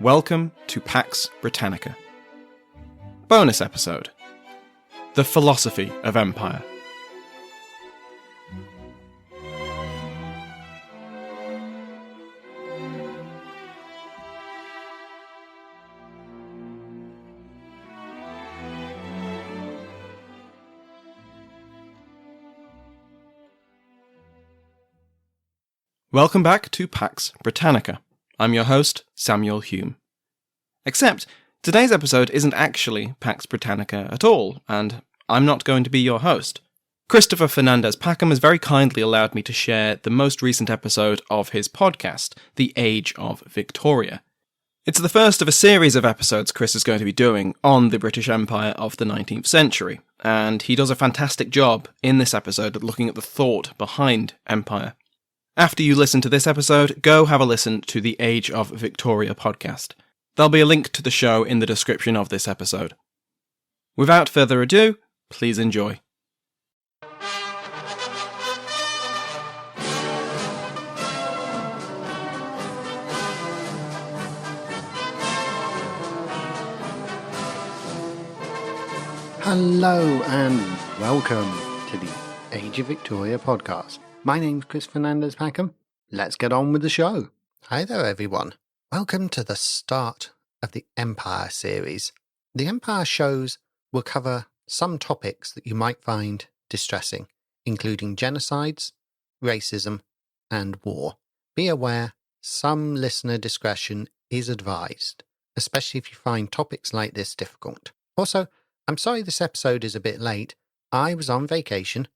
Welcome to Pax Britannica. Bonus episode: The Philosophy of Empire. Welcome back to Pax Britannica. I'm your host, Samuel Hume. Except, today's episode isn't actually Pax Britannica at all, and I'm not going to be your host. Christopher Fernandez Packham has very kindly allowed me to share the most recent episode of his podcast, The Age of Victoria. It's the first of a series of episodes Chris is going to be doing on the British Empire of the 19th century, and he does a fantastic job in this episode at looking at the thought behind empire. After you listen to this episode, go have a listen to the Age of Victoria podcast. There'll be a link to the show in the description of this episode. Without further ado, please enjoy. Hello and welcome to the Age of Victoria podcast. My name's Chris Fernandez Packham. Let's get on with the show. Hi there, everyone. Welcome to the start of the Empire series. The Empire shows will cover some topics that you might find distressing, including genocides, racism, and war. Be aware, some listener discretion is advised, especially if you find topics like this difficult. Also, I'm sorry this episode is a bit late. I was on vacation,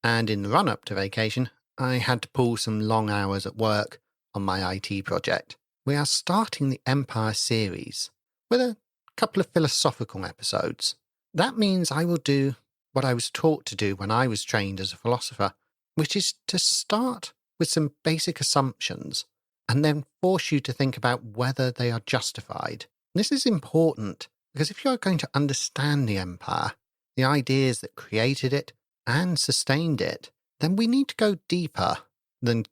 and in the run-up to vacation, I had to pull some long hours at work on my IT project. We are starting the Empire series with a couple of philosophical episodes. That means I will do what I was taught to do when I was trained as a philosopher, which is to start with some basic assumptions and then force you to think about whether they are justified. This is important because if you're going to understand the empire, the ideas that created it and sustained it, then we need to go deeper than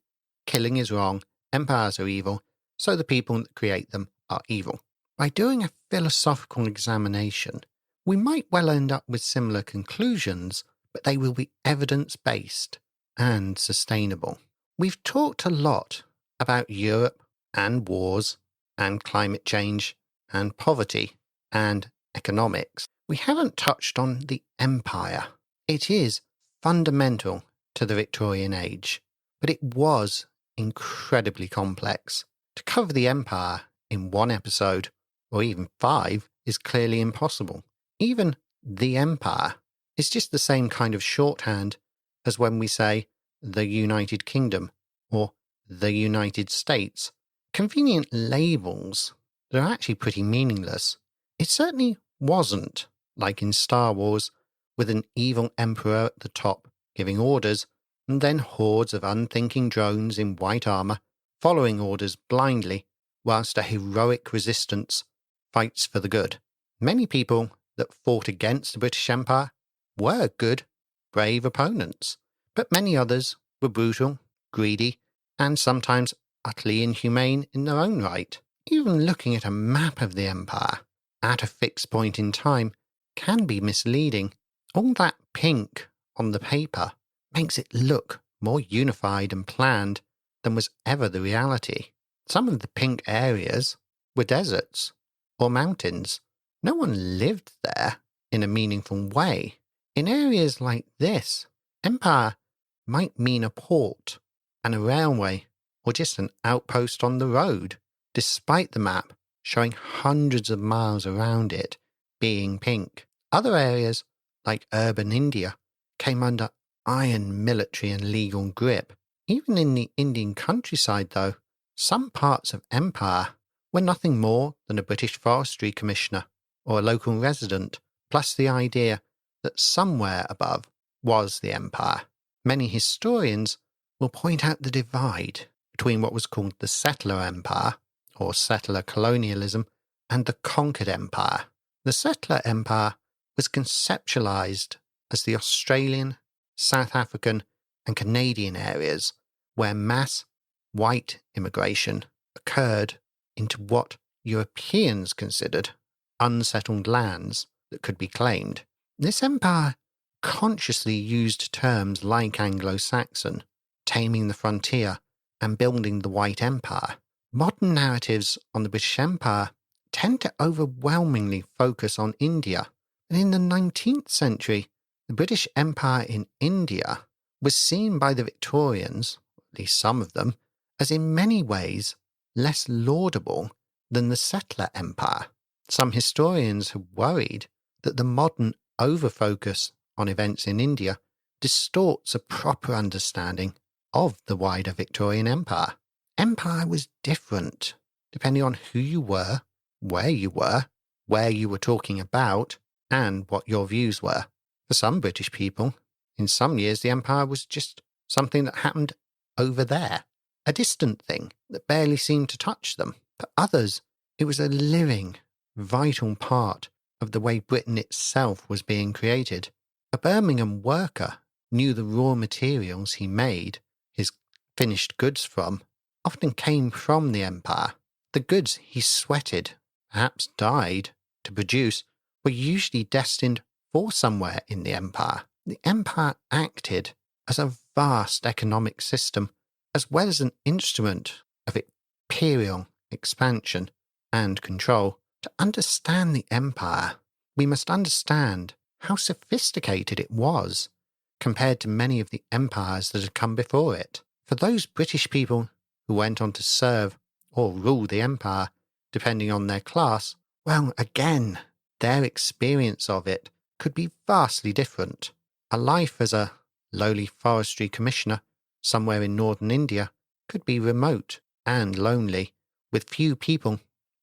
killing is wrong, empires are evil, so the people that create them are evil. By doing a philosophical examination, we might well end up with similar conclusions, but they will be evidence-based and sustainable. We've talked a lot about Europe and wars and climate change and poverty and economics. We haven't touched on the empire. It is fundamental to the Victorian age, but it was incredibly complex. To cover the empire in one episode, or even 5, is clearly impossible. Even the empire is just the same kind of shorthand as when we say the United Kingdom or the United States. Convenient labels that are actually pretty meaningless. It certainly wasn't like in Star Wars, with an evil emperor at the top giving orders, and then hordes of unthinking drones in white armour following orders blindly, whilst a heroic resistance fights for the good. Many people that fought against the British Empire were good, brave opponents, but many others were brutal, greedy, and sometimes utterly inhumane in their own right. Even looking at a map of the empire at a fixed point in time can be misleading. All that pink on the paper makes it look more unified and planned than was ever the reality. Some of the pink areas were deserts or mountains. No one lived there in a meaningful way. In areas like this, empire might mean a port and a railway or just an outpost on the road, despite the map showing hundreds of miles around it being pink. Other areas, like urban India, came under iron military and legal grip. Even in the Indian countryside, though, some parts of empire were nothing more than a British forestry commissioner or a local resident, plus the idea that somewhere above was the empire. Many historians will point out the divide between what was called the settler empire, or settler colonialism, and the conquered empire. The settler empire was conceptualized as the Australian, South African, and Canadian areas where mass white immigration occurred into what Europeans considered unsettled lands that could be claimed. This empire consciously used terms like Anglo-Saxon, taming the frontier, and building the White Empire. Modern narratives on the British Empire tend to overwhelmingly focus on India, and in the 19th century, the British Empire in India was seen by the Victorians, at least some of them, as in many ways less laudable than the settler empire. Some historians have worried that the modern overfocus on events in India distorts a proper understanding of the wider Victorian Empire. Empire was different depending on who you were, where you were talking about, and what your views were. For some British people, in some years the empire was just something that happened over there, a distant thing that barely seemed to touch them. For others, it was a living, vital part of the way Britain itself was being created. A Birmingham worker knew the raw materials he made his finished goods from often came from the empire. The goods he sweated, perhaps died, to produce were usually destined for somewhere in the empire. The empire acted as a vast economic system, as well as an instrument of imperial expansion and control. To understand the empire, we must understand how sophisticated it was compared to many of the empires that had come before it. For those British people who went on to serve or rule the empire, depending on their class, well, again, their experience of it could be vastly different. A life as a lowly forestry commissioner somewhere in northern India could be remote and lonely, with few people,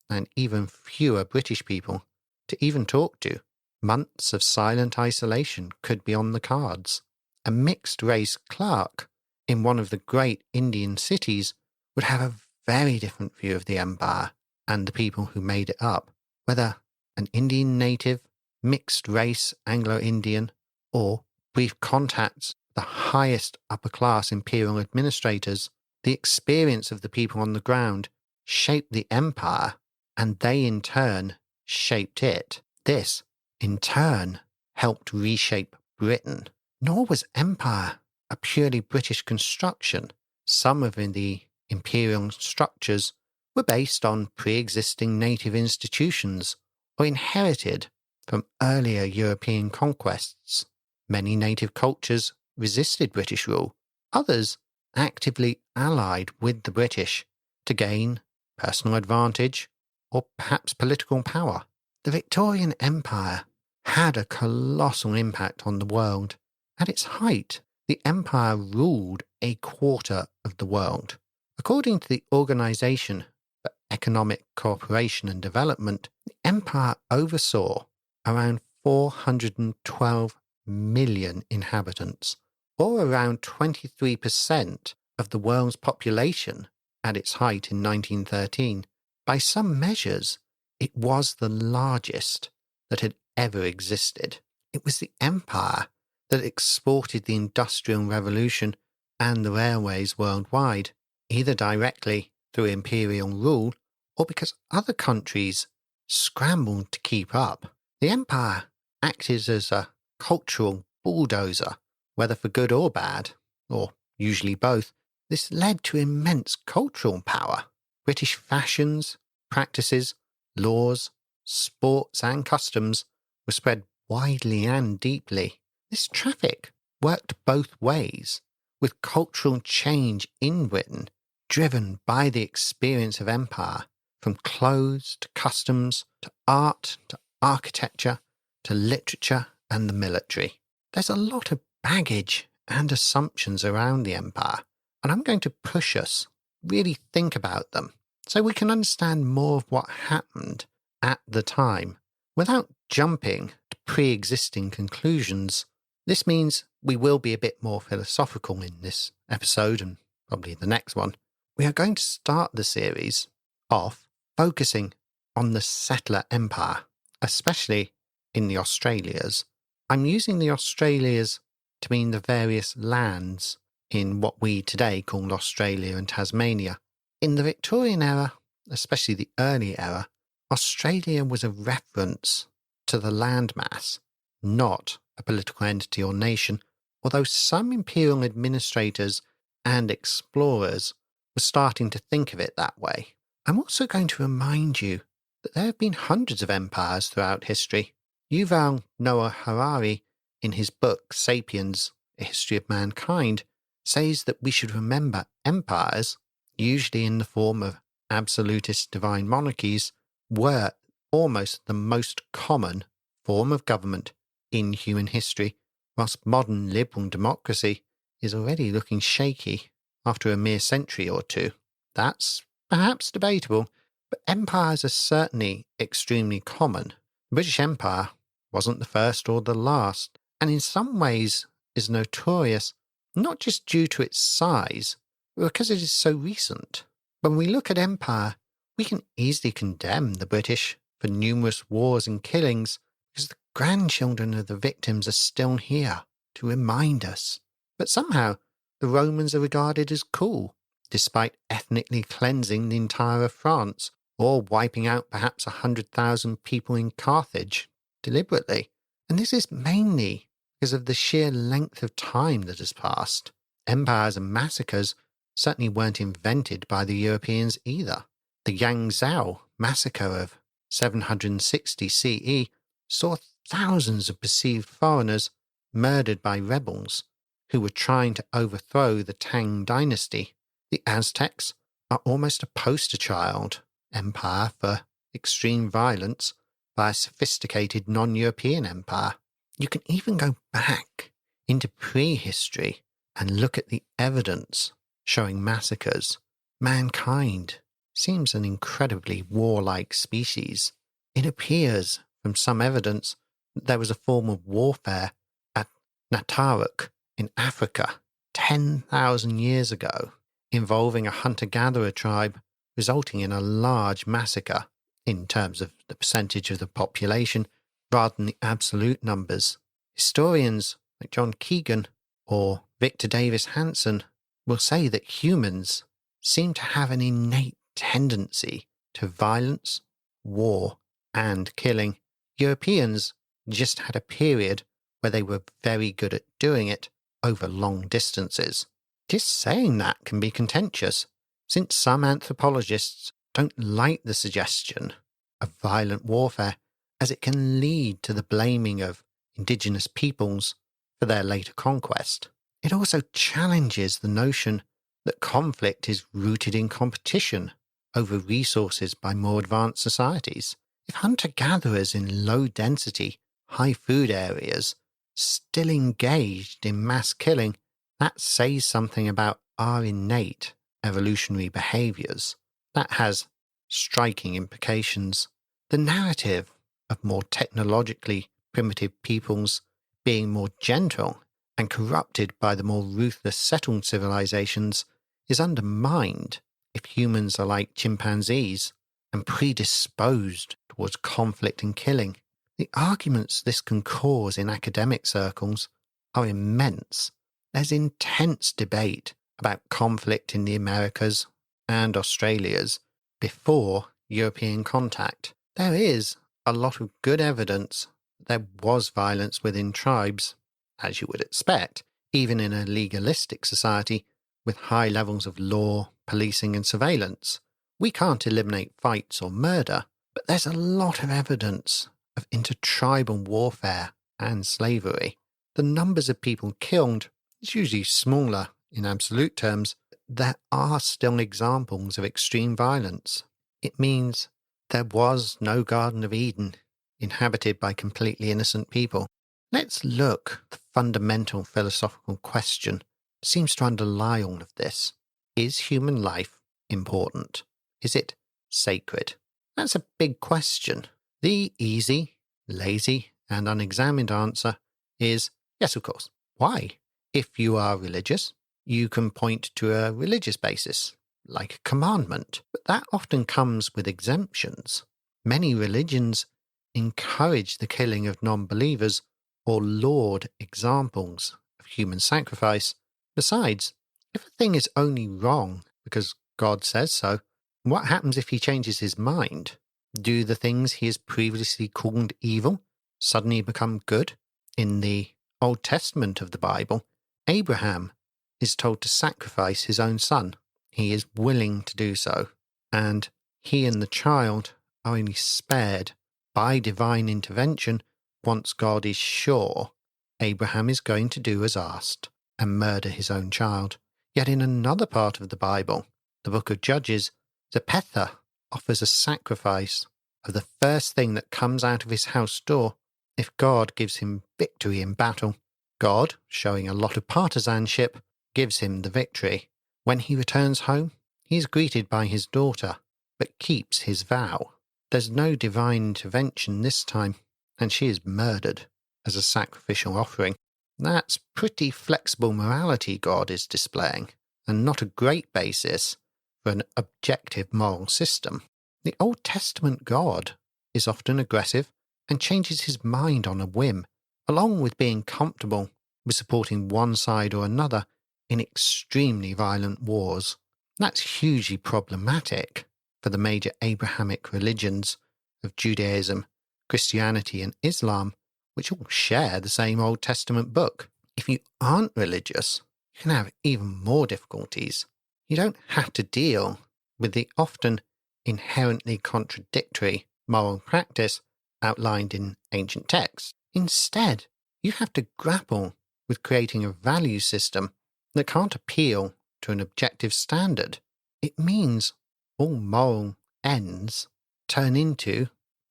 and even fewer British people, to even talk to. Months of silent isolation could be on the cards. A mixed-race clerk in one of the great Indian cities would have a very different view of the empire and the people who made it up, whether an Indian native, mixed-race Anglo-Indian, or brief contacts with the highest upper-class imperial administrators. The experience of the people on the ground shaped the empire, and they in turn shaped it. This, in turn, helped reshape Britain. Nor was empire a purely British construction. Some of the imperial structures were based on pre-existing native institutions or inherited from earlier European conquests. Many native cultures resisted British rule. Others actively allied with the British to gain personal advantage or perhaps political power. The Victorian Empire had a colossal impact on the world. At its height, the empire ruled a quarter of the world. According to the Organization for Economic Cooperation and Development, the empire oversaw around 412 million inhabitants, or around 23% of the world's population at its height in 1913. By some measures, it was the largest that had ever existed. It was the empire that exported the Industrial Revolution and the railways worldwide, either directly through imperial rule or because other countries scrambled to keep up. The empire acted as a cultural bulldozer, whether for good or bad, or usually both. This led to immense cultural power. British fashions, practices, laws, sports and customs were spread widely and deeply. This traffic worked both ways, with cultural change in Britain driven by the experience of empire, from clothes to customs to art to architecture to literature and the military. There's a lot of baggage and assumptions around the empire, and I'm going to push us really think about them so we can understand more of what happened at the time without jumping to pre-existing conclusions. This means we will be a bit more philosophical in this episode and probably the next one. We are going to start the series off focusing on the settler empire, especially in the Australias. I'm using the Australias to mean the various lands in what we today call Australia and Tasmania. In the Victorian era, especially the early era, Australia was a reference to the landmass, not a political entity or nation, although some imperial administrators and explorers were starting to think of it that way. I'm also going to remind you that there have been hundreds of empires throughout history. Yuval Noah Harari, in his book Sapiens, A History of Mankind, says that we should remember empires, usually in the form of absolutist divine monarchies, were almost the most common form of government in human history, whilst modern liberal democracy is already looking shaky after a mere century or two. That's perhaps debatable, but empires are certainly extremely common. The British Empire wasn't the first or the last, and in some ways is notorious not just due to its size, but because it is so recent. When we look at empire, we can easily condemn the British for numerous wars and killings because the grandchildren of the victims are still here to remind us. But somehow, the Romans are regarded as cool, despite ethnically cleansing the entire of France, or wiping out perhaps 100,000 people in Carthage deliberately. And this is mainly because of the sheer length of time that has passed. Empires and massacres certainly weren't invented by the Europeans either. The Yangzhou massacre of 760 CE saw thousands of perceived foreigners murdered by rebels who were trying to overthrow the Tang dynasty. The Aztecs are almost a poster child empire for extreme violence by a sophisticated non-European empire. You can even go back into prehistory and look at the evidence showing massacres. Mankind seems an incredibly warlike species. It appears from some evidence that there was a form of warfare at Nataruk in Africa 10,000 years ago, involving a hunter-gatherer tribe, resulting in a large massacre in terms of the percentage of the population rather than the absolute numbers. Historians like John Keegan or Victor Davis Hanson will say that humans seem to have an innate tendency to violence, war, and killing. Europeans just had a period where they were very good at doing it over long distances. Just saying that can be contentious, since some anthropologists don't like the suggestion of violent warfare, as it can lead to the blaming of indigenous peoples for their later conquest. It also challenges the notion that conflict is rooted in competition over resources by more advanced societies. If hunter-gatherers in low-density, high-food areas still engaged in mass killing, that says something about our innate evolutionary behaviours. That has striking implications. The narrative of more technologically primitive peoples being more gentle and corrupted by the more ruthless settled civilizations is undermined if humans are like chimpanzees and predisposed towards conflict and killing. The arguments this can cause in academic circles are immense. There's intense debate about conflict in the Americas and Australias before European contact. There is a lot of good evidence there was violence within tribes, as you would expect, even in a legalistic society with high levels of law, policing and surveillance. We can't eliminate fights or murder, but there's a lot of evidence of intertribal warfare and slavery. The numbers of people killed is usually smaller in absolute terms. There are still examples of extreme violence. It means there was no Garden of Eden inhabited by completely innocent people. Let's look at the fundamental philosophical question that seems to underlie all of this. Is human life important? Is it sacred? That's a big question. The easy, lazy, and unexamined answer is yes, of course. Why? If you are religious, you can point to a religious basis, like a commandment, but that often comes with exemptions. Many religions encourage the killing of non-believers or laud examples of human sacrifice. Besides, if a thing is only wrong because God says so, what happens if he changes his mind? Do the things he has previously called evil suddenly become good? In the Old Testament of the Bible, Abraham is told to sacrifice his own son. He is willing to do so, and he and the child are only spared by divine intervention once God is sure Abraham is going to do as asked and murder his own child. Yet in another part of the Bible, the book of Judges, Zephetha offers a sacrifice of the first thing that comes out of his house door if God gives him victory in battle. God, showing a lot of partisanship, gives him the victory. When he returns home, he is greeted by his daughter, but keeps his vow. There's no divine intervention this time, and she is murdered as a sacrificial offering. That's pretty flexible morality God is displaying, and not a great basis for an objective moral system. The Old Testament God is often aggressive and changes his mind on a whim, along with being comfortable with supporting one side or another in extremely violent wars. That's hugely problematic for the major Abrahamic religions of Judaism, Christianity, and Islam, which all share the same Old Testament book. If you aren't religious, you can have even more difficulties. You don't have to deal with the often inherently contradictory moral practice outlined in ancient texts. Instead, you have to grapple with creating a value system that can't appeal to an objective standard. It means all moral ends turn into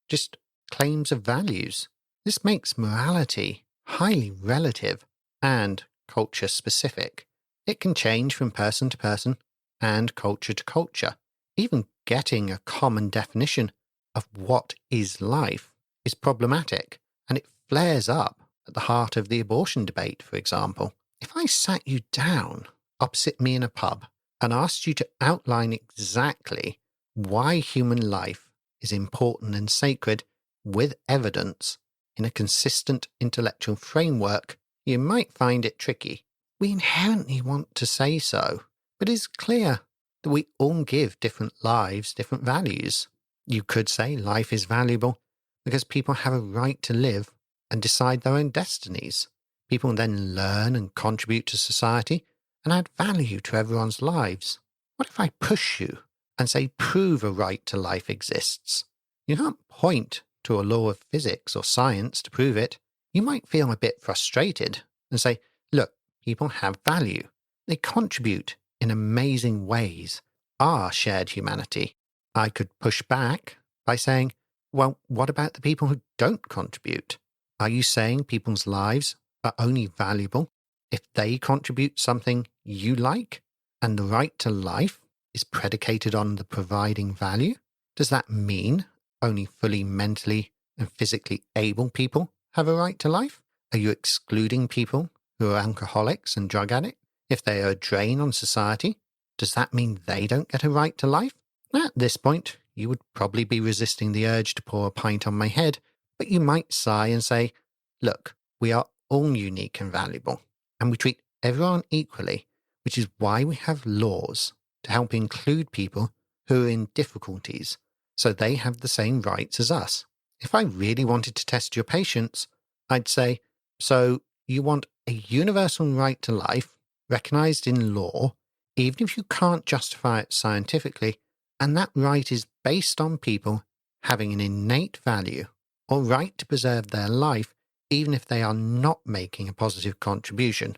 just claims of values. This makes morality highly relative and culture-specific. It can change from person to person and culture to culture. Even getting a common definition of what is life is problematic, and it flares up at the heart of the abortion debate, for example. If I sat you down opposite me in a pub and asked you to outline exactly why human life is important and sacred with evidence in a consistent intellectual framework, you might find it tricky. We inherently want to say so, but it's clear that we all give different lives different values. You could say life is valuable because people have a right to live and decide their own destinies. People then learn and contribute to society and add value to everyone's lives. What if I push you and say prove a right to life exists? You can't point to a law of physics or science to prove it. You might feel a bit frustrated and say, look, people have value. They contribute in amazing ways, our shared humanity. I could push back by saying, well, what about the people who don't contribute? Are you saying people's lives are only valuable if they contribute something you like, and the right to life is predicated on the providing value? Does that mean only fully mentally and physically able people have a right to life? Are you excluding people who are alcoholics and drug addicts? If they are a drain on society, does that mean they don't get a right to life? At this point, you would probably be resisting the urge to pour a pint on my head, but you might sigh and say, look, we are all unique and valuable, and we treat everyone equally, which is why we have laws to help include people who are in difficulties, so they have the same rights as us. If I really wanted to test your patience, I'd say, so you want a universal right to life, recognized in law, even if you can't justify it scientifically, and that right is based on people having an innate value or right to preserve their life even if they are not making a positive contribution.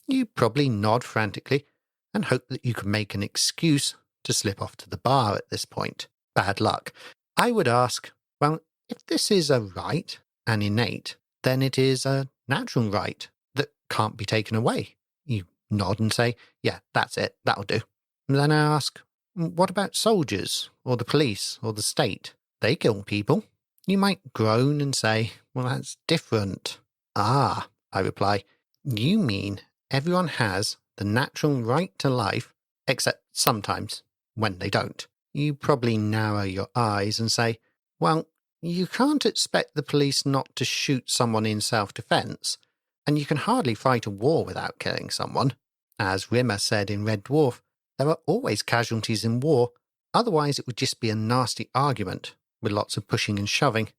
You probably nod frantically and hope that you can make an excuse to slip off to the bar at this point. Bad luck. I would ask, well, if this is a right and innate, then it is a natural right that can't be taken away. You nod and say, yeah, that's it, that'll do. And then I ask, what about soldiers, or the police, or the state? They kill people. You might groan and say, well, that's different. Ah, I reply, you mean everyone has the natural right to life, except sometimes when they don't. You probably narrow your eyes and say, well, you can't expect the police not to shoot someone in self-defense, and you can hardly fight a war without killing someone. As Rimmer said in Red Dwarf, there are always casualties in war, otherwise it would just be a nasty argument with lots of pushing and shoving.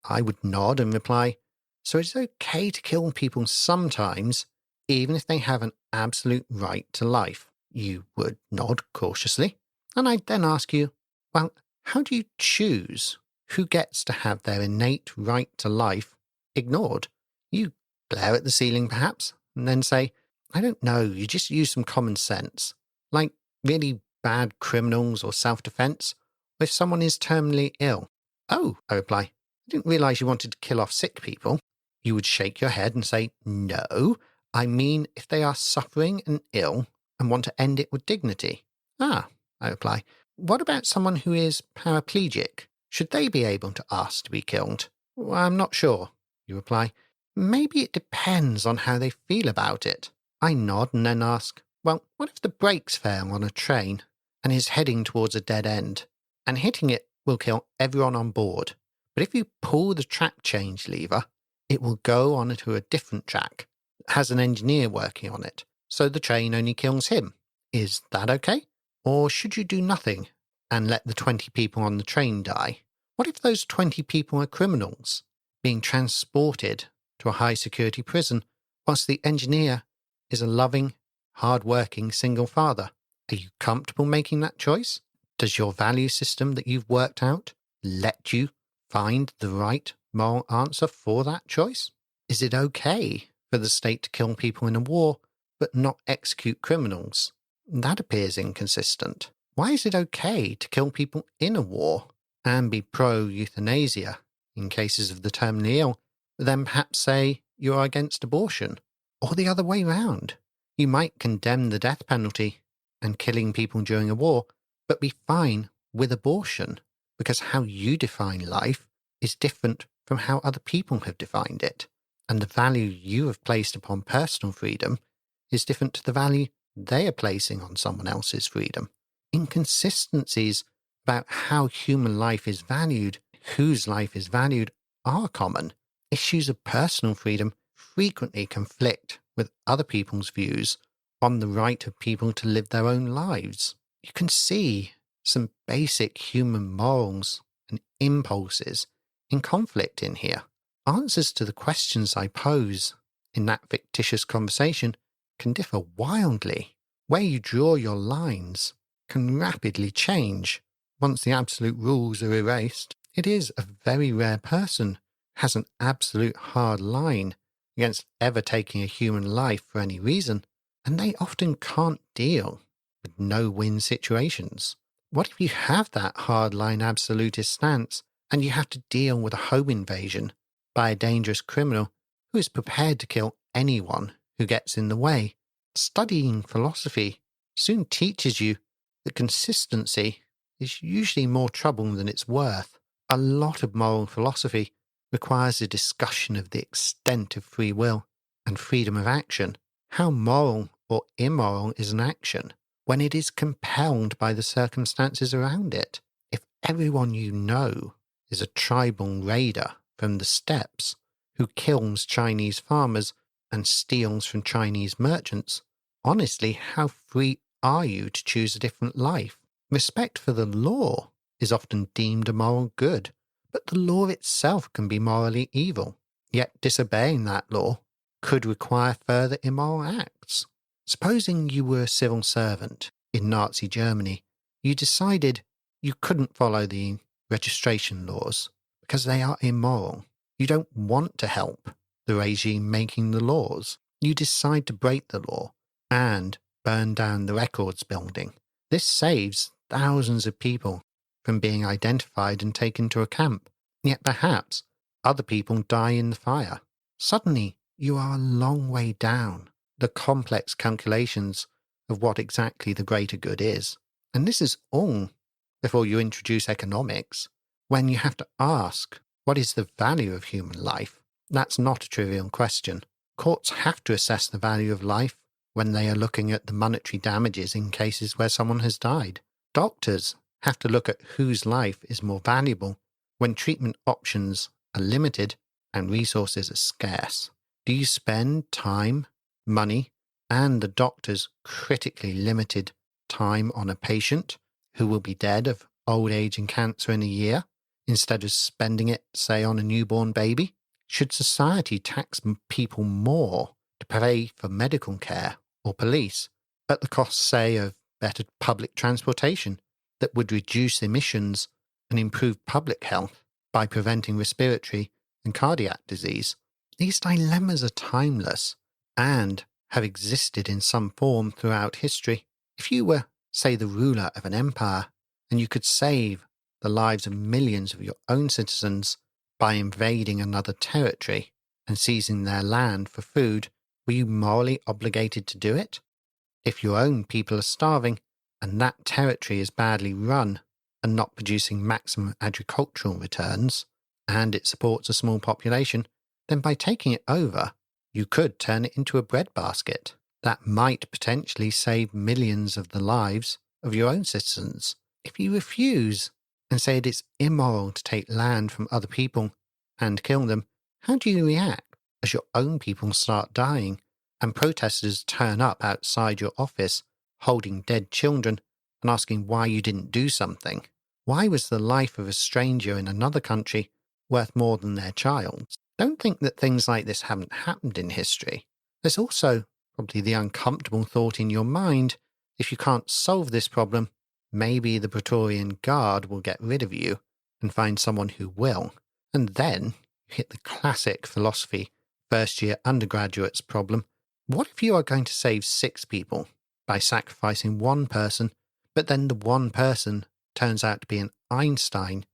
I would nod and reply, so it's okay to kill people sometimes, even if they have an absolute right to life. You would nod cautiously, and I'd then ask you, well, how do you choose who gets to have their innate right to life ignored? You glare at the ceiling perhaps, and then say, I don't know, you just use some common sense, like really bad criminals or self-defense, or if someone is terminally ill. Oh, I reply, I didn't realize you wanted to kill off sick people. You would shake your head and say, no, I mean if they are suffering and ill and want to end it with dignity. Ah, I reply, what about someone who is paraplegic? Should they be able to ask to be killed? Well, I'm not sure, you reply. Maybe it depends on how they feel about it. I nod and then ask, well, what if the brakes fail on a train and is heading towards a dead end, and hitting it will kill everyone on board, but if you pull the track change lever, it will go onto a different track that has an engineer working on it, so the train only kills him. Is that okay? Or should you do nothing and let the 20 people on the train die? What if those 20 people are criminals, being transported to a high-security prison, whilst the engineer is a loving, hard-working single father? Are you comfortable making that choice? Does your value system that you've worked out let you find the right moral answer for that choice? Is it okay for the state to kill people in a war, but not execute criminals? That appears inconsistent. Why is it okay to kill people in a war and be pro-euthanasia in cases of the terminally ill, but then perhaps say you are against abortion? Or the other way round. You might condemn the death penalty and killing people during a war, but be fine with abortion, because how you define life is different from how other people have defined it, and the value you have placed upon personal freedom is different to the value they are placing on someone else's freedom. Inconsistencies about how human life is valued, whose life is valued, are common. Issues of personal freedom frequently conflict with other people's views on the right of people to live their own lives. You can see some basic human morals and impulses in conflict in here. Answers to the questions I pose in that fictitious conversation can differ wildly. Where you draw your lines can rapidly change once the absolute rules are erased. It is a very rare person has an absolute hard line against ever taking a human life for any reason, and they often can't deal with no-win situations. What if you have that hardline absolutist stance and you have to deal with a home invasion by a dangerous criminal who is prepared to kill anyone who gets in the way? Studying philosophy soon teaches you that consistency is usually more trouble than it's worth. A lot of moral philosophy requires a discussion of the extent of free will and freedom of action. How moral or immoral is an action when it is compelled by the circumstances around it? If everyone you know is a tribal raider from the steppes who kills Chinese farmers and steals from Chinese merchants, honestly, how free are you to choose a different life? Respect for the law is often deemed a moral good, but the law itself can be morally evil. Yet disobeying that law could require further immoral acts. Supposing you were a civil servant in Nazi Germany, you decided you couldn't follow the registration laws because they are immoral. You don't want to help the regime making the laws. You decide to break the law and burn down the records building. This saves thousands of people from being identified and taken to a camp. Yet perhaps other people die in the fire. Suddenly, you are a long way down the complex calculations of what exactly the greater good is. And this is all before you introduce economics, when you have to ask, what is the value of human life? That's not a trivial question. Courts have to assess the value of life when they are looking at the monetary damages in cases where someone has died. Doctors have to look at whose life is more valuable when treatment options are limited and resources are scarce. Do you spend time, money, and the doctor's critically limited time on a patient who will be dead of old age and cancer in a year? instead of spending it, say, on a newborn baby? Should society tax people more to pay for medical care or police at the cost, say, of better public transportation that would reduce emissions and improve public health by preventing respiratory and cardiac disease? These dilemmas are timeless and have existed in some form throughout history. If you were, say, the ruler of an empire and you could save the lives of millions of your own citizens by invading another territory and seizing their land for food, were you morally obligated to do it? If your own people are starving and that territory is badly run and not producing maximum agricultural returns, and it supports a small population, then by taking it over, you could turn it into a breadbasket that might potentially save millions of the lives of your own citizens. If you refuse and say it is immoral to take land from other people and kill them, how do you react as your own people start dying and protesters turn up outside your office holding dead children and asking why you didn't do something? Why was the life of a stranger in another country worth more than their child's? Don't think that things like this haven't happened in history. There's also probably the uncomfortable thought in your mind, if you can't solve this problem, maybe the Praetorian Guard will get rid of you and find someone who will. And then you hit the classic philosophy first-year undergraduates problem. What if you are going to save 6 people by sacrificing one person, but then the one person turns out to be an Einstein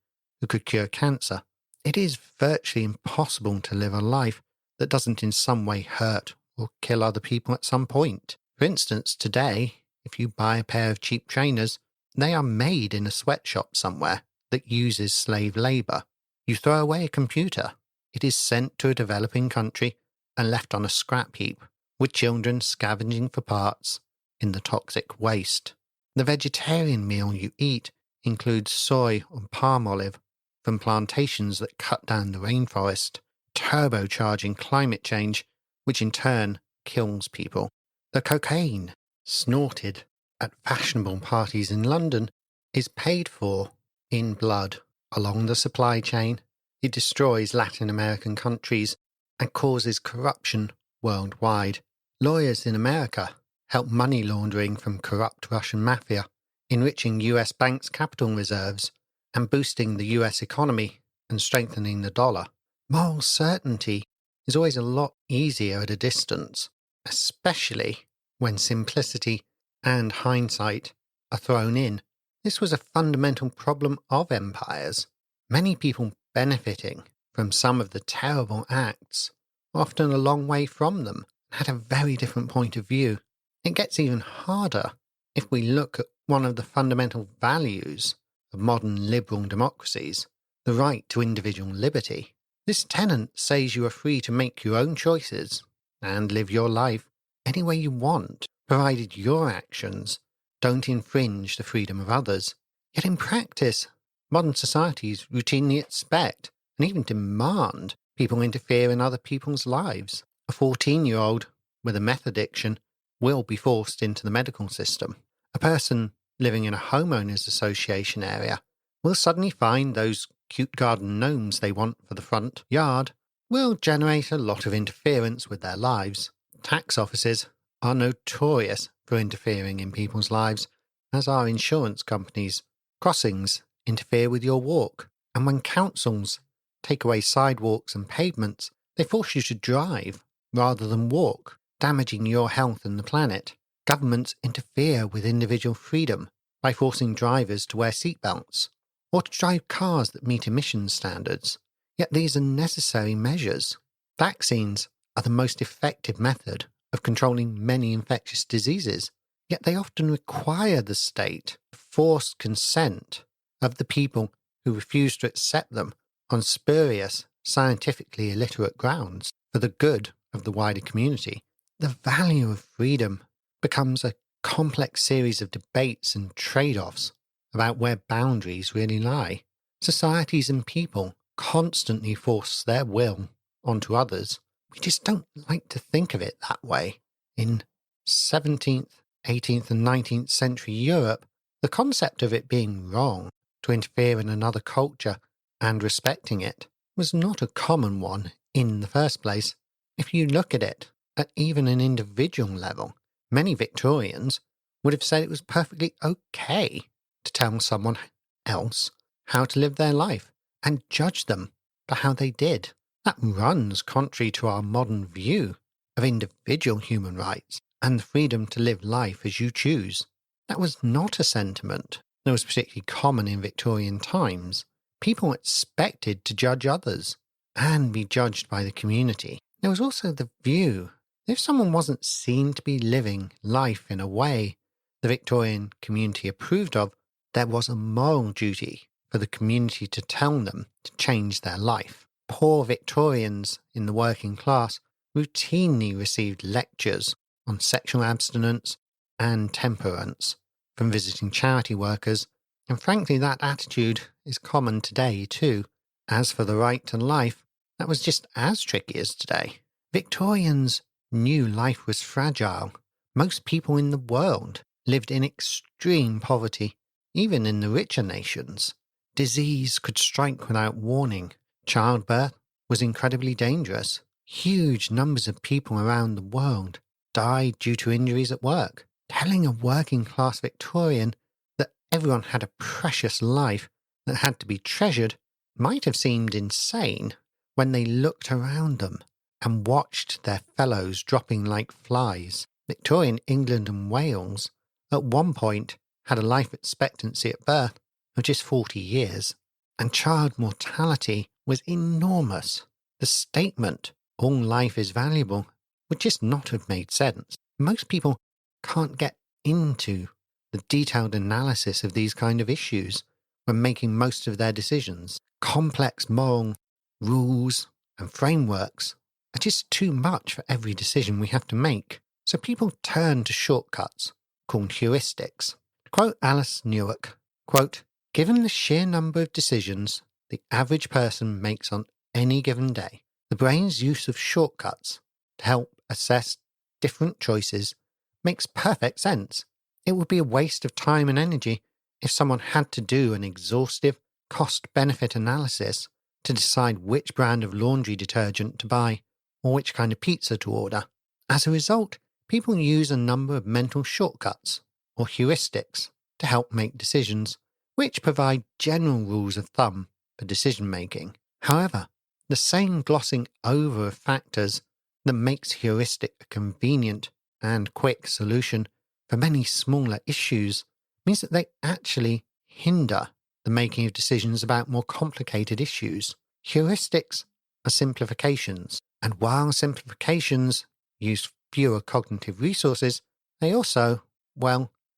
who could cure cancer? It is virtually impossible to live a life that doesn't in some way hurt or kill other people at some point. For instance, today, if you buy a pair of cheap trainers, they are made in a sweatshop somewhere that uses slave labour. You throw away a computer, it is sent to a developing country and left on a scrap heap, with children scavenging for parts in the toxic waste. The vegetarian meal you eat includes soy or palm olive from plantations that cut down the rainforest, turbocharging climate change, which in turn kills people. The cocaine snorted at fashionable parties in London is paid for in blood along the supply chain. It destroys Latin American countries and causes corruption worldwide. Lawyers in America help money laundering from corrupt Russian mafia, enriching US banks' capital reserves and boosting the US economy and strengthening the dollar. Moral certainty is always a lot easier at a distance, especially when simplicity and hindsight are thrown in. This was a fundamental problem of empires. Many people benefiting from some of the terrible acts, often a long way from them, had a very different point of view. It gets even harder if we look at one of the fundamental values of modern liberal democracies, the right to individual liberty. This tenet says you are free to make your own choices and live your life any way you want, provided your actions don't infringe the freedom of others. Yet in practice, modern societies routinely expect and even demand people interfere in other people's lives. A 14-year-old with a meth addiction will be forced into the medical system. A person living in a homeowners association area will suddenly find those cute garden gnomes they want for the front yard will generate a lot of interference with their lives. Tax offices are notorious for interfering in people's lives, as are insurance companies. Crossings interfere with your walk, and when councils take away sidewalks and pavements, they force you to drive rather than walk, damaging your health and the planet. Governments interfere with individual freedom by forcing drivers to wear seatbelts or to drive cars that meet emissions standards. Yet these are necessary measures. Vaccines are the most effective method of controlling many infectious diseases, yet they often require the state to force consent of the people who refuse to accept them on spurious, scientifically illiterate grounds for the good of the wider community. The value of freedom becomes a complex series of debates and trade-offs about where boundaries really lie. Societies and people constantly force their will onto others. We just don't like to think of it that way. In 17th, 18th and 19th century Europe, the concept of it being wrong to interfere in another culture and respecting it was not a common one in the first place. If you look at it at even an individual level, many Victorians would have said it was perfectly okay to tell someone else how to live their life and judge them for how they did. That runs contrary to our modern view of individual human rights and the freedom to live life as you choose. That was not a sentiment that was particularly common in Victorian times. People expected to judge others and be judged by the community. There was also the view that if someone wasn't seen to be living life in a way the Victorian community approved of, there was a moral duty for the community to tell them to change their life. Poor Victorians in the working class routinely received lectures on sexual abstinence and temperance from visiting charity workers, and frankly that attitude is common today too. As for the right to life, that was just as tricky as today. Victorians knew life was fragile. Most people in the world lived in extreme poverty, even in the richer nations. Disease could strike without warning. Childbirth was incredibly dangerous. Huge numbers of people around the world died due to injuries at work. Telling a working-class Victorian that everyone had a precious life that had to be treasured might have seemed insane when they looked around them and watched their fellows dropping like flies. Victorian England and Wales at one point had a life expectancy at birth of just 40 years, and child mortality was enormous. The statement, all life is valuable, would just not have made sense. Most people can't get into the detailed analysis of these kind of issues when making most of their decisions. Complex moral rules and frameworks are just too much for every decision we have to make. So people turn to shortcuts called heuristics. To quote Alice Newark, quote, "Given the sheer number of decisions the average person makes on any given day, the brain's use of shortcuts to help assess different choices makes perfect sense. It would be a waste of time and energy if someone had to do an exhaustive cost-benefit analysis to decide which brand of laundry detergent to buy or which kind of pizza to order. As a result, people use a number of mental shortcuts or heuristics to help make decisions, which provide general rules of thumb for decision-making. However, the same glossing over of factors that makes heuristic a convenient and quick solution for many smaller issues means that they actually hinder the making of decisions about more complicated issues. Heuristics are simplifications, and while simplifications use fewer cognitive resources, they also,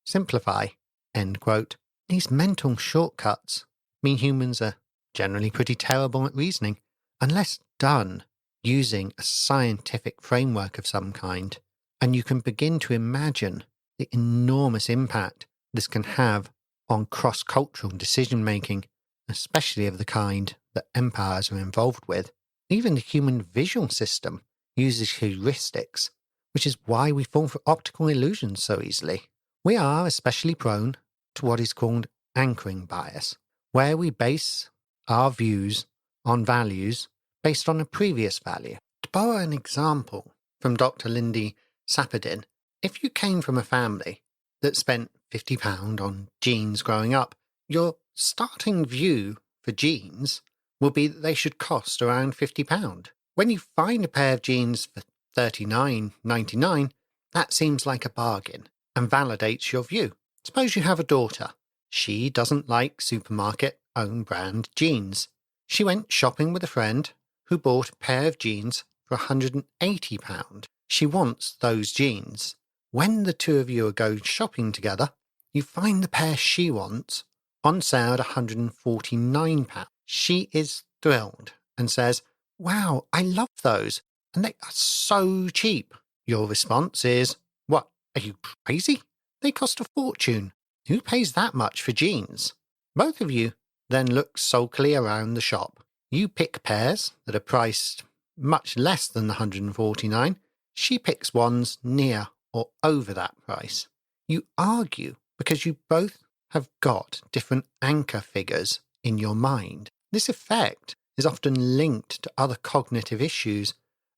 simplify." End quote. These mental shortcuts mean humans are generally pretty terrible at reasoning, unless done using a scientific framework of some kind, and you can begin to imagine the enormous impact this can have on cross-cultural decision-making, especially of the kind that empires are involved with. Even the human visual system uses heuristics, which is why we fall for optical illusions so easily. We are especially prone to what is called anchoring bias, where we base our views on values based on a previous value. To borrow an example from Dr. Lindy Sapodin, if you came from a family that spent £50 on jeans growing up, your starting view for jeans will be that they should cost around £50. When you find a pair of jeans for $39.99, that seems like a bargain and validates your view. Suppose you have a daughter. She doesn't like supermarket own brand jeans. She went shopping with a friend who bought a pair of jeans for £180. She wants those jeans. When the two of you are going shopping together, you find the pair she wants on sale at £149. She is thrilled and says, "Wow, I love those, and they are so cheap." Your response is, "What, are you crazy? They cost a fortune. Who pays that much for jeans?" Both of you then look sulkily around the shop. You pick pairs that are priced much less than the $149. She picks ones near or over that price. You argue because you both have got different anchor figures in your mind. This effect is often linked to other cognitive issues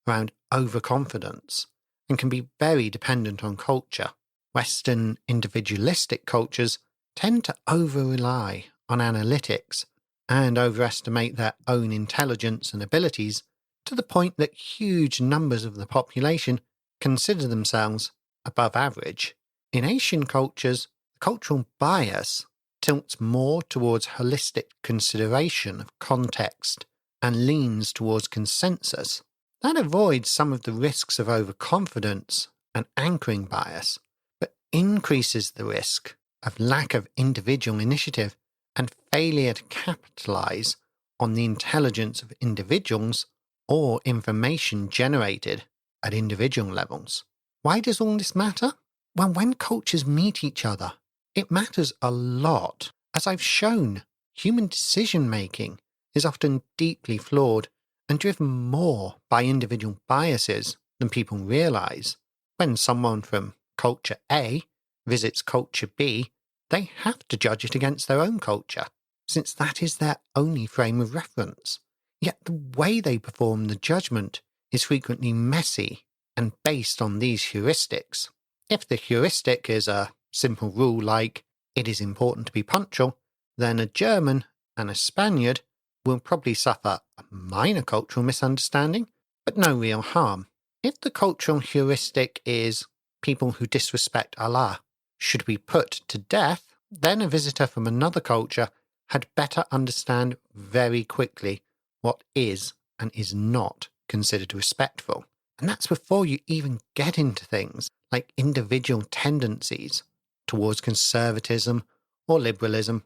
around overconfidence and can be very dependent on culture. Western individualistic cultures tend to over-rely on analytics and overestimate their own intelligence and abilities to the point that huge numbers of the population consider themselves above average. In Asian cultures, the cultural bias tilts more towards holistic consideration of context and leans towards consensus. That avoids some of the risks of overconfidence and anchoring bias, but increases the risk of lack of individual initiative and failure to capitalize on the intelligence of individuals or information generated at individual levels. Why does all this matter? Well, when cultures meet each other, it matters a lot. As I've shown, human decision-making is often deeply flawed and driven more by individual biases than people realize. When someone from culture A visits culture B, they have to judge it against their own culture, since that is their only frame of reference. Yet the way they perform the judgment is frequently messy and based on these heuristics. If the heuristic is a simple rule like, it is important to be punctual, then a German and a Spaniard will probably suffer a minor cultural misunderstanding, but no real harm. If the cultural heuristic is, people who disrespect Allah should be put to death, then a visitor from another culture had better understand very quickly what is and is not considered respectful. And that's before you even get into things like individual tendencies towards conservatism or liberalism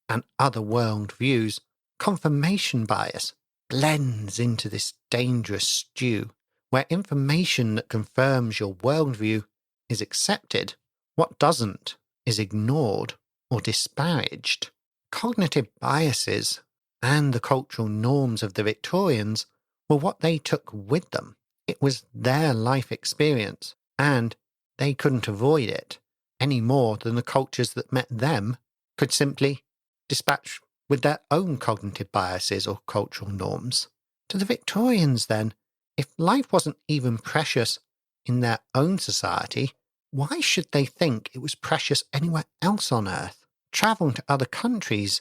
and other world views. Confirmation bias blends into this dangerous stew where information that confirms your worldview is accepted, what doesn't is ignored or disparaged. Cognitive biases and the cultural norms of the Victorians were what they took with them. It was their life experience, and they couldn't avoid it any more than the cultures that met them could simply dispatch with their own cognitive biases or cultural norms. To the Victorians, then, if life wasn't even precious in their own society, why should they think it was precious anywhere else on Earth? Travel to other countries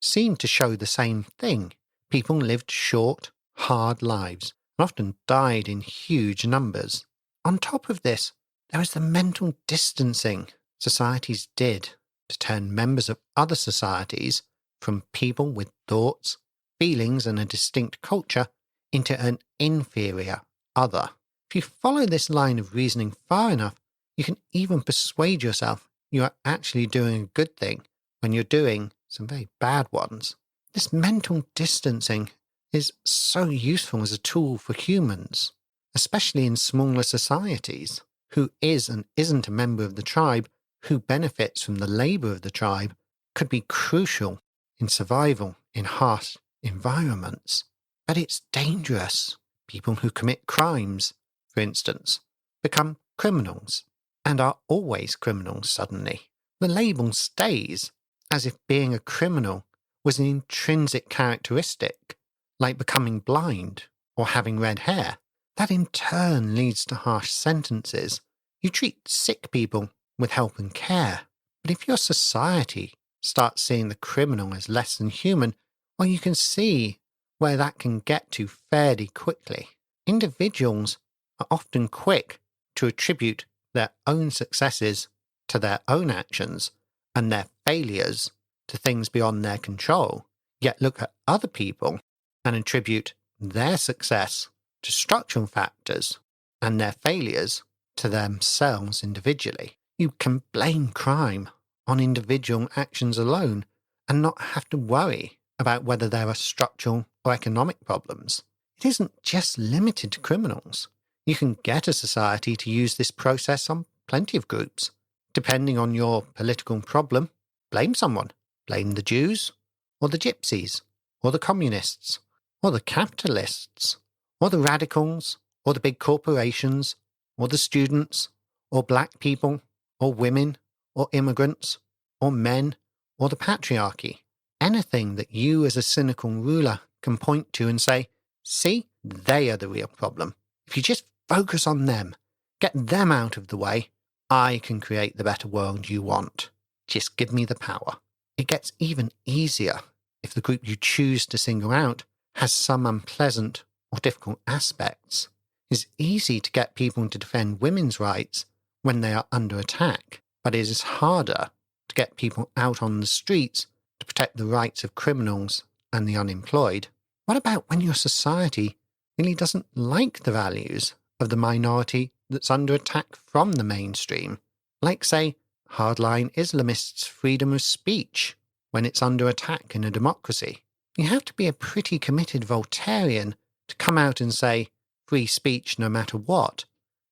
seemed to show the same thing. People lived short, hard lives and often died in huge numbers. On top of this, there was the mental distancing societies did to turn members of other societies from people with thoughts, feelings and a distinct culture into an inferior other. If you follow this line of reasoning far enough, you can even persuade yourself you are actually doing a good thing when you're doing some very bad ones. This mental distancing is so useful as a tool for humans, especially in smaller societies. Who is and isn't a member of the tribe, who benefits from the labour of the tribe, could be crucial in survival in harsh environments. But it's dangerous. People who commit crimes, for instance, become criminals and are always criminals suddenly. The label stays as if being a criminal was an intrinsic characteristic, like becoming blind or having red hair. That in turn leads to harsh sentences. You treat sick people with help and care, but if your society starts seeing the criminal as less than human, well, you can see where that can get to fairly quickly. Individuals are often quick to attribute their own successes to their own actions and their failures to things beyond their control, yet look at other people and attribute their success to structural factors and their failures to themselves individually. You can blame crime on individual actions alone and not have to worry about whether there are structural or economic problems. It isn't just limited to criminals. You can get a society to use this process on plenty of groups. Depending on your political problem, blame someone. Blame the Jews, or the Gypsies, or the communists, or the capitalists, or the radicals, or the big corporations, or the students, or black people, or women, or immigrants, or men, or the patriarchy. anything that you as a cynical ruler can point to and say, see, they are the real problem. If you just focus on them, get them out of the way, I can create the better world you want. Just give me the power. It gets even easier if the group you choose to single out has some unpleasant or difficult aspects. It's easy to get people to defend women's rights when they are under attack, but it is harder to get people out on the streets to protect the rights of criminals and the unemployed. What about when your society really doesn't like the values of the minority that's under attack from the mainstream? Like, say, hardline Islamists' freedom of speech when it's under attack in a democracy. You have to be a pretty committed Voltairean to come out and say free speech no matter what,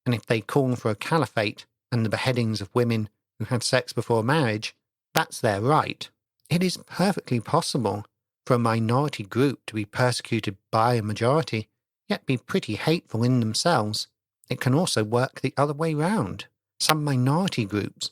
and if they call for a caliphate and the beheadings of women who had sex before marriage, that's their right. It is perfectly possible for a minority group to be persecuted by a majority, yet be pretty hateful in themselves. It can also work the other way round. Some minority groups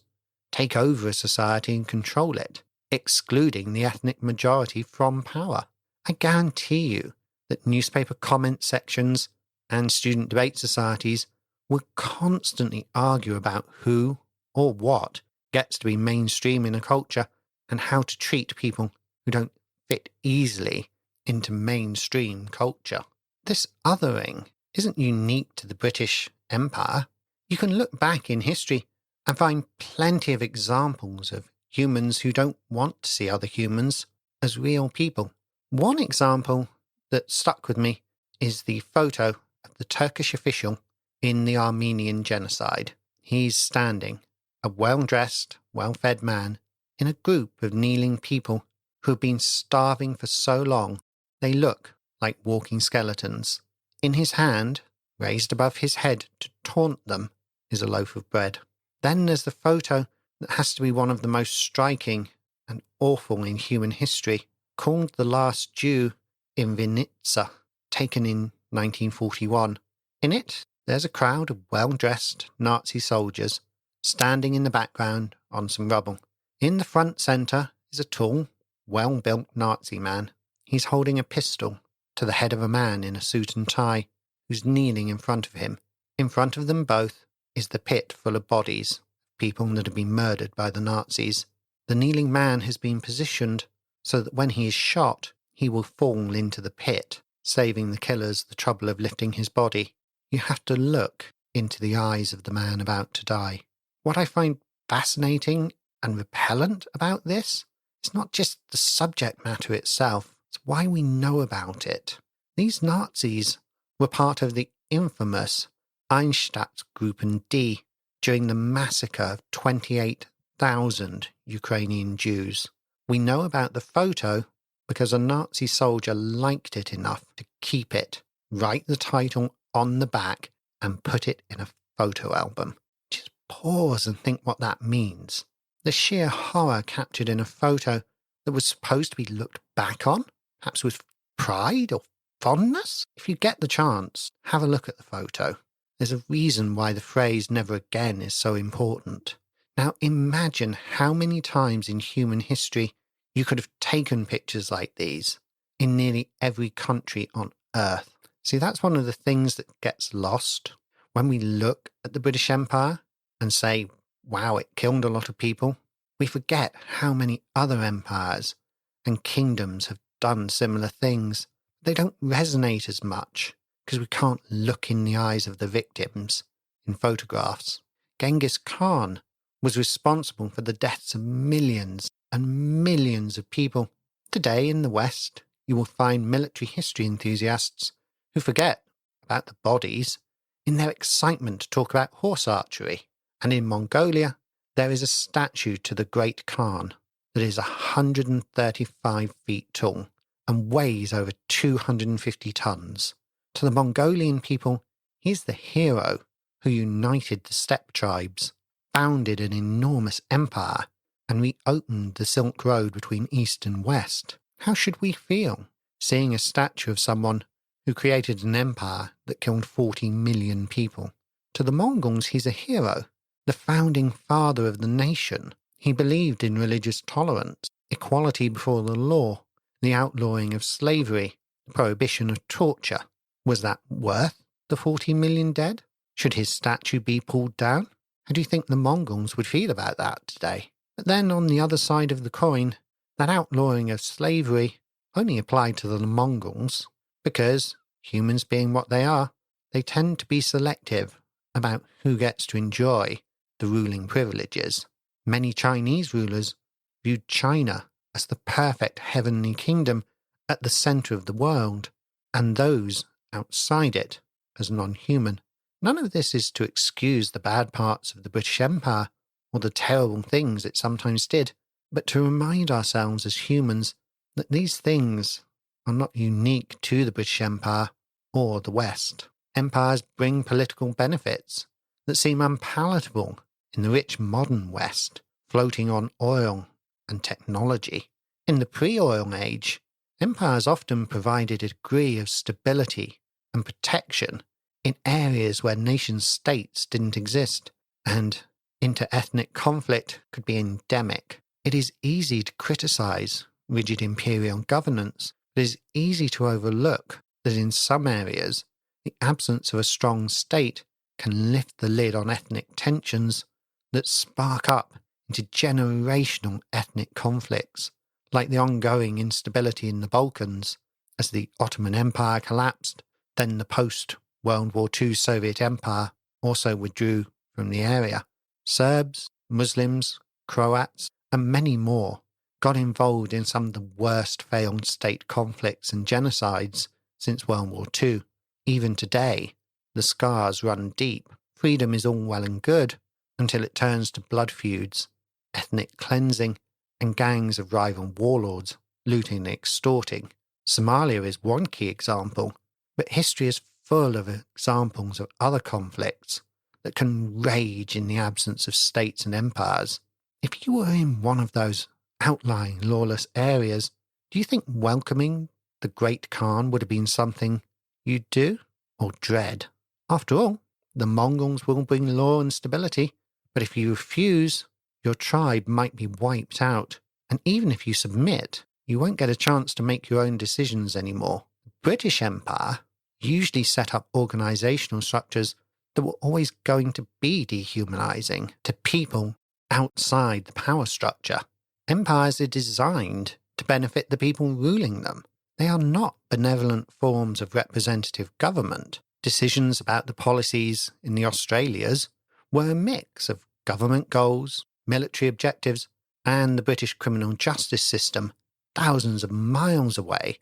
take over a society and control it, excluding the ethnic majority from power. I guarantee you that newspaper comment sections and student debate societies will constantly argue about who or what gets to be mainstream in a culture and how to treat people who don't fit easily into mainstream culture. This othering isn't unique to the British Empire. You can look back in history and find plenty of examples of humans who don't want to see other humans as real people. One example that stuck with me is the photo of the Turkish official in the Armenian genocide. He's standing, a well-dressed, well-fed man, in a group of kneeling people who have been starving for so long they look like walking skeletons. In his hand, raised above his head to taunt them, is a loaf of bread. Then there's the photo that has to be one of the most striking and awful in human history, called The Last Jew in Vinnitsa, taken in 1941. In it, there's a crowd of well-dressed Nazi soldiers standing in the background on some rubble. In the front centre is a tall, well-built Nazi man. He's holding a pistol to the head of a man in a suit and tie who's kneeling in front of him. In front of them both is the pit full of bodies, people that have been murdered by the Nazis. The kneeling man has been positioned so that when he is shot, he will fall into the pit, saving the killers the trouble of lifting his body. You have to look into the eyes of the man about to die. What I find fascinating and repellent about this is not just the subject matter itself, it's why we know about it. These Nazis were part of the infamous Einsatzgruppen D during the massacre of 28,000 Ukrainian Jews. We know about the photo because a Nazi soldier liked it enough to keep it, write the title on the back, and put it in a photo album. Just pause and think what that means. The sheer horror captured in a photo that was supposed to be looked back on, perhaps with pride or fondness. If you get the chance, have a look at the photo. There's a reason why the phrase never again is so important. Now imagine how many times in human history you could have taken pictures like these in nearly every country on Earth. See, that's one of the things that gets lost when we look at the British Empire and say, wow, it killed a lot of people. We forget how many other empires and kingdoms have done similar things. They don't resonate as much because we can't look in the eyes of the victims in photographs. Genghis Khan was responsible for the deaths of millions and millions of people. Today in the West, you will find military history enthusiasts who forget about the bodies in their excitement to talk about horse archery. And in Mongolia, there is a statue to the Great Khan that is 135 feet tall and weighs over 250 tons. To the Mongolian people, he's the hero who united the steppe tribes, founded an enormous empire, and reopened the Silk Road between East and West. How should we feel seeing a statue of someone who created an empire that killed 40 million people? To the Mongols, he's a hero, the founding father of the nation. He believed in religious tolerance. equality before the law, the outlawing of slavery, the prohibition of torture. Was that worth the 40 million dead? Should his statue be pulled down? How do you think the Mongols would feel about that today? But then on the other side of the coin, that outlawing of slavery only applied to the Mongols because, humans being what they are, they tend to be selective about who gets to enjoy the ruling privileges. Many Chinese rulers viewed China as the perfect heavenly kingdom at the centre of the world, and those outside it as non-human. None of this is to excuse the bad parts of the British Empire or the terrible things it sometimes did, but to remind ourselves as humans that these things are not unique to the British Empire or the West. Empires bring political benefits that seem unpalatable in the rich modern West, floating on oil and technology. In the pre-oil age, empires often provided a degree of stability and protection in areas where nation-states didn't exist, and inter-ethnic conflict could be endemic. It is easy to criticize rigid imperial governance, but it is easy to overlook that in some areas, the absence of a strong state can lift the lid on ethnic tensions that spark up into generational ethnic conflicts, like the ongoing instability in the Balkans as the Ottoman Empire collapsed, then the post-World War II Soviet Empire also withdrew from the area. Serbs, Muslims, Croats, and many more got involved in some of the worst failed state conflicts and genocides since World War II. Even today, the scars run deep. Freedom is all well and good until it turns to blood feuds, ethnic cleansing, and gangs of rival warlords looting and extorting. Somalia is one key example, but history is full of examples of other conflicts that can rage in the absence of states and empires. If you were in one of those outlying lawless areas, do you think welcoming the Great Khan would have been something you'd do or dread? After all, the Mongols will bring law and stability, but if you refuse, your tribe might be wiped out, and even if you submit, you won't get a chance to make your own decisions anymore. The British Empire usually set up organisational structures that were always going to be dehumanising to people outside the power structure. Empires are designed to benefit the people ruling them. They are not benevolent forms of representative government. Decisions about the policies in the Australias were a mix of government goals, military objectives, and the British criminal justice system, thousands of miles away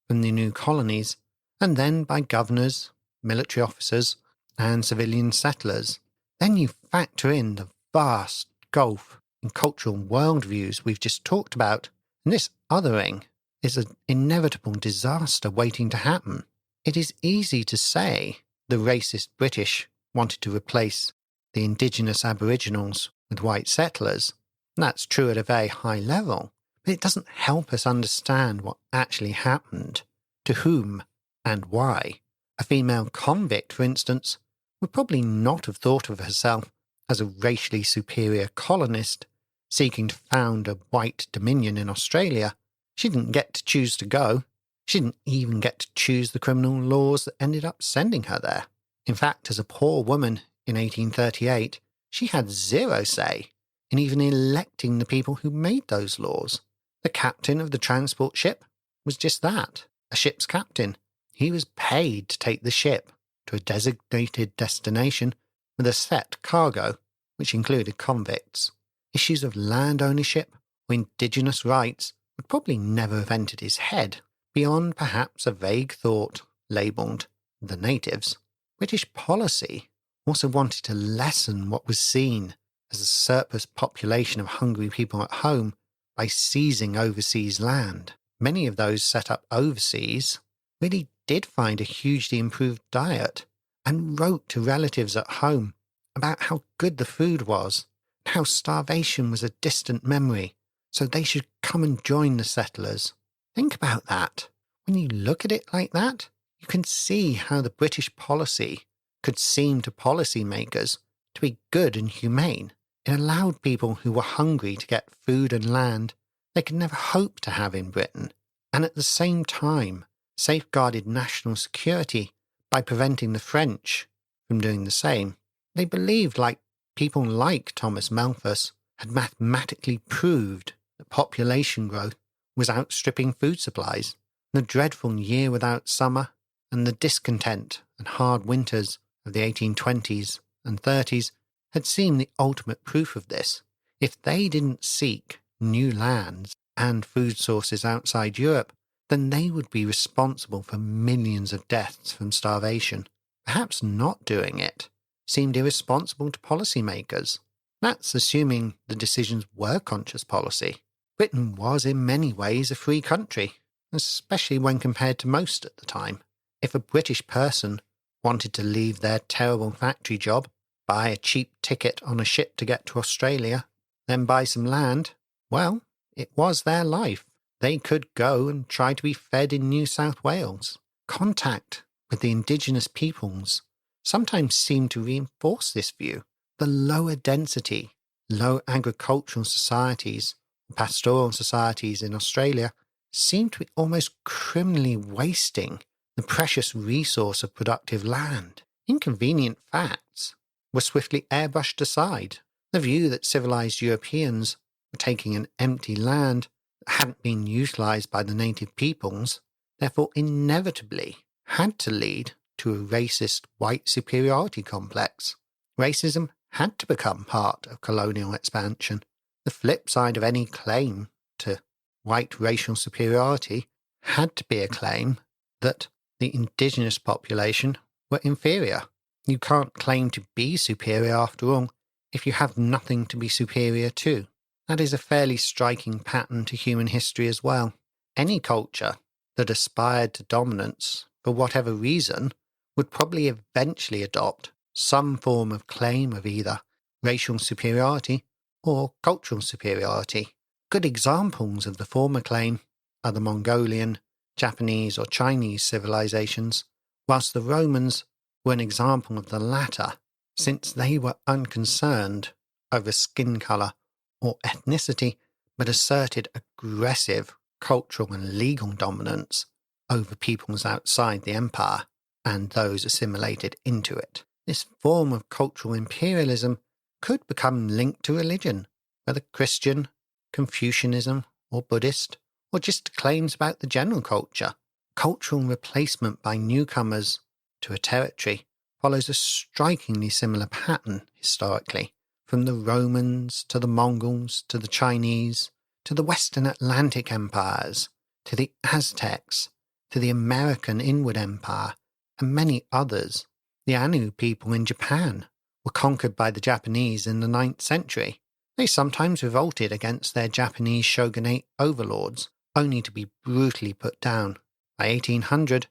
from the new colonies, and then by governors, military officers, and civilian settlers. Then you factor in the vast gulf in cultural worldviews we've just talked about, and this othering is an inevitable disaster waiting to happen. It is easy to say the racist British wanted to replace the indigenous Aboriginals with white settlers. And that's true at a very high level, but it doesn't help us understand what actually happened, to whom, and why. A female convict, for instance, would probably not have thought of herself as a racially superior colonist seeking to found a white dominion in Australia. She didn't get to choose to go. She didn't even get to choose the criminal laws that ended up sending her there. In fact, as a poor woman in 1838, she had zero say in even electing the people who made those laws. The captain of the transport ship was just that, a ship's captain. He was paid to take the ship to a designated destination with a set cargo, which included convicts. Issues of land ownership or indigenous rights would probably never have entered his head, beyond perhaps a vague thought labelled the natives. British policy also wanted to lessen what was seen as a surplus population of hungry people at home by seizing overseas land. Many of those set up overseas really did find a hugely improved diet and wrote to relatives at home about how good the food was, and how starvation was a distant memory, so they should come and join the settlers. Think about that. When you look at it like that, you can see how the British policy could seem to policymakers to be good and humane. It allowed people who were hungry to get food and land, they could never hope to have in Britain, and at the same time safeguarded national security by preventing the French from doing the same. They believed, like people like Thomas Malthus, had mathematically proved that population growth was outstripping food supplies. The dreadful year without summer and the discontent and hard winters of the 1820s and 30s had seen the ultimate proof of this. If they didn't seek new lands and food sources outside Europe, then they would be responsible for millions of deaths from starvation. Perhaps not doing it seemed irresponsible to policymakers. That's assuming the decisions were conscious policy. Britain was in many ways a free country, especially when compared to most at the time. If a British person wanted to leave their terrible factory job, buy a cheap ticket on a ship to get to Australia, then buy some land, well, it was their life. They could go and try to be fed in New South Wales. Contact with the indigenous peoples sometimes seemed to reinforce this view. The lower density, low agricultural societies, pastoral societies in Australia seemed to be almost criminally wasting the precious resource of productive land. Inconvenient facts were swiftly airbrushed aside. The view that civilized Europeans were taking an empty land that hadn't been utilized by the native peoples, therefore inevitably had to lead to a racist white superiority complex. Racism had to become part of colonial expansion. The flip side of any claim to white racial superiority had to be a claim that the indigenous population were inferior. You can't claim to be superior after all if you have nothing to be superior to. That is a fairly striking pattern to human history as well. Any culture that aspired to dominance for whatever reason would probably eventually adopt some form of claim of either racial superiority or cultural superiority. Good examples of the former claim are the Mongolian, Japanese or Chinese civilizations, whilst the Romans were an example of the latter, since they were unconcerned over skin colour or ethnicity, but asserted aggressive cultural and legal dominance over peoples outside the empire and those assimilated into it. This form of cultural imperialism could become linked to religion, whether Christian, Confucianism or Buddhist, or just claims about the general culture. Cultural replacement by newcomers to a territory follows a strikingly similar pattern historically, from the Romans to the Mongols to the Chinese to the Western Atlantic empires to the Aztecs to the American Inward Empire and many others. The Ainu people in Japan were conquered by the Japanese in the 9th century. They sometimes revolted against their Japanese shogunate overlords, only to be brutally put down. By 1800,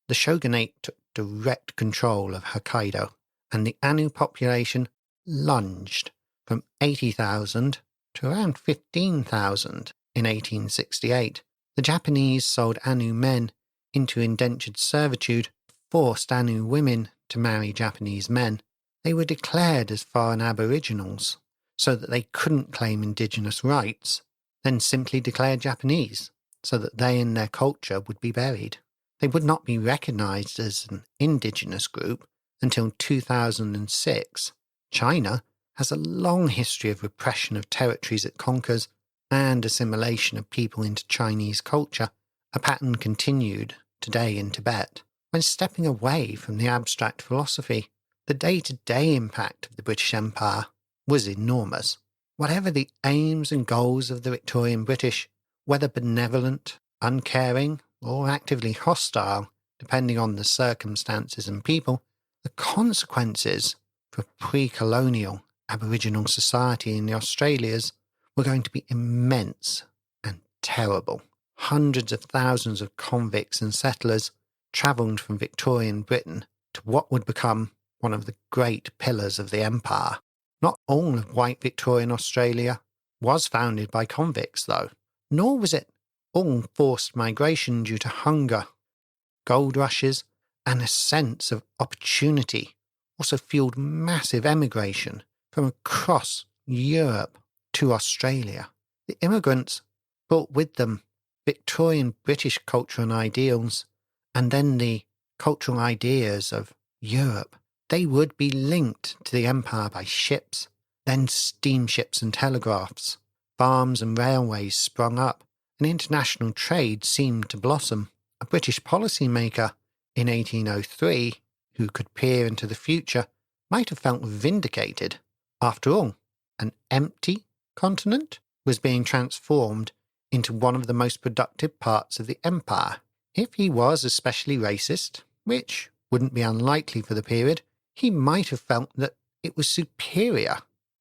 the shogunate took direct control of Hokkaido, and the Ainu population lunged from 80,000 to around 15,000 in 1868. The Japanese sold Ainu men into indentured servitude, forced Ainu women to marry Japanese men. They were declared as foreign aboriginals, so that they couldn't claim indigenous rights, then simply declared Japanese, so that they and their culture would be buried. They would not be recognized as an indigenous group until 2006. China has a long history of repression of territories it conquers and assimilation of people into Chinese culture, a pattern continued today in Tibet. When stepping away from the abstract philosophy, the day-to-day impact of the British Empire was enormous. Whatever the aims and goals of the Victorian British, whether benevolent, uncaring, or actively hostile, depending on the circumstances and people, the consequences for pre-colonial Aboriginal society in the Australias were going to be immense and terrible. Hundreds of thousands of convicts and settlers travelled from Victorian Britain to what would become one of the great pillars of the empire. Not all of white Victorian Australia was founded by convicts, though, nor was it all forced migration due to hunger. Gold rushes and a sense of opportunity also fueled massive emigration from across Europe to Australia. The immigrants brought with them Victorian British culture and ideals, and then the cultural ideas of Europe. They would be linked to the empire by ships, then steamships and telegraphs. Farms and railways sprung up, and international trade seemed to blossom. A British policymaker in 1803, who could peer into the future, might have felt vindicated. After all, an empty continent was being transformed into one of the most productive parts of the empire. If he was especially racist, which wouldn't be unlikely for the period, he might have felt that it was superior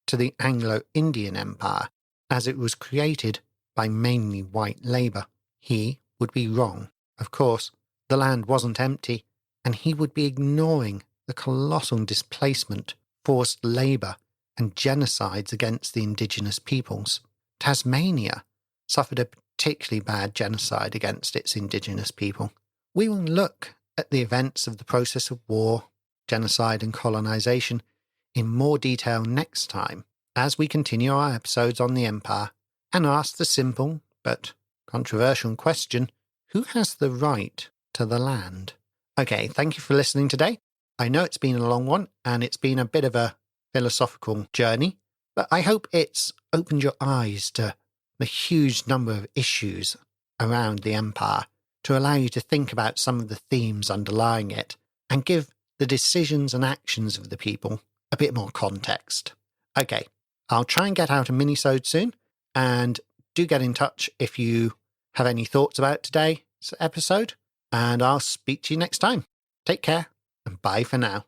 to the Anglo-Indian Empire, as it was created by mainly white labour. He would be wrong. Of course, the land wasn't empty, and he would be ignoring the colossal displacement, forced labour, and genocides against the indigenous peoples. Tasmania suffered a particularly bad genocide against its indigenous people. We will look at the events of the process of war, genocide and colonisation in more detail next time as we continue our episodes on the empire and ask the simple but controversial question, who has the right to the land? Okay, thank you for listening today. I know it's been a long one and it's been a bit of a philosophical journey, but I hope it's opened your eyes to the huge number of issues around the empire to allow you to think about some of the themes underlying it and give the decisions and actions of the people a bit more context. Okay, I'll try and get out a mini-sode soon, and do get in touch if you have any thoughts about today's episode, and I'll speak to you next time. Take care, and bye for now.